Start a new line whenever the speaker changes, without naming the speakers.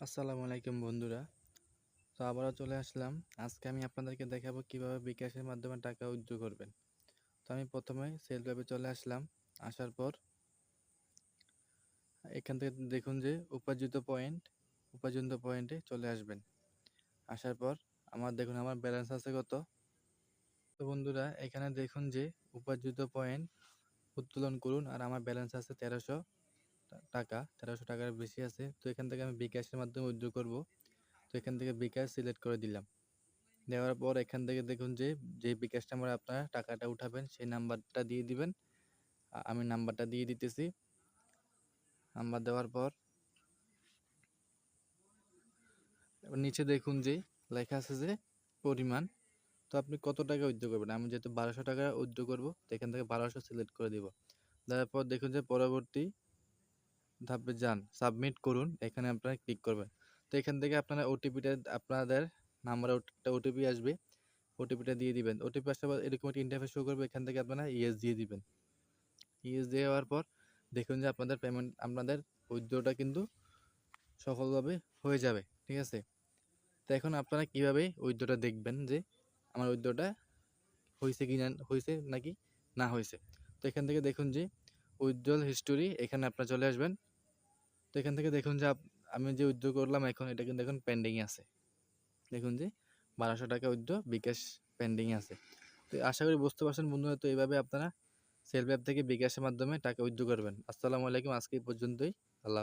আসসালামু আলাইকুম বন্ধুরা। তো আবারও চলে আসলাম। আজকে আমি আপনাদেরকে দেখাবো কিভাবে বিকাশের মাধ্যমে টাকা উইথড্র করবেন। তো আমি প্রথমে সেলস অ্যাপে চলে আসলাম। আসার পর এখান থেকে দেখুন যে উপার্জিত পয়েন্টে চলে আসবেন। আসার পর দেখুন আমার ব্যালেন্স আছে কত। তো বন্ধুরা এখানে দেখুন যে উপার্জিত পয়েন্ট উত্তোলন করুন, আর আমার ব্যালেন্স আছে 1300 টাকা। 1300 টাকার বেশি আছে। তো এখান থেকে আমি বিকাশের মাধ্যমে উইথড্র করব। তো এখান থেকে বিকাশ সিলেক্ট করে দিলাম। দেওয়ার পর এখান থেকে দেখুন যে বিকাশ নাম্বারে আপনারা টাকাটা উঠাবেন সেই নাম্বারটা দিয়ে দিবেন। আমি নাম্বারটা দিয়ে দিতেছি। নাম্বার দেওয়ার পর এবার নিচে দেখুন যে লেখা আছে যে পরিমাণ। তো আপনি কত টাকা উইথড্র করবেন। আমি যেহেতু 1200 টাকা উইথড্র করব, তো এখান থেকে 1200 সিলেক্ট করে দিব। দেওয়ার পর দেখুন যে পরবর্তী ধাপে যান, সাবমিট করুন, এখানে আপনারা ক্লিক করবেন। তো এখান থেকে আপনারা ওটিপিটা আপনাদের নাম্বারে একটা ওটিপি আসবে, ওটিপিটা দিয়ে দিবেন। ওটিপি আসার পর এরকম একটা ইন্টারফেস শো করবে। এখান থেকে আপনারা ইয়েস দিয়ে দিবেন। ইয়েস দেওয়ার পর দেখুন যে আপনাদের পেমেন্ট, আপনাদের উইথড্রটা কিন্তু সফলভাবে হয়ে যাবে। ঠিক আছে। তো এখন আপনারা কিভাবে উইথড্রটা দেখবেন যে আমার উইথড্রটা হয়েছে নাকি না হয়েছে। তো এখান থেকে দেখুন যে উইথড্রল হিস্টোরি, এখানে আপনারা চলে আসবেন। তো এখান থেকে দেখুন যে আমি যে উইথড্র করলাম এখন এটা কিন্তু এখন পেন্ডিংয়ে আছে। দেখুন যে 1200 টাকা উইথড্র বিকাশ পেন্ডিংয়ে আছে। তো আশা করি বুঝতে পারছেন বন্ধুরা। তো এইভাবে আপনারা সেলফ অ্যাপ থেকে বিকাশের মাধ্যমে টাকা উইথড্র করবেন। আসসালামু আলাইকুম। আজকে এই পর্যন্তই। আল্লাহ হাফেজ।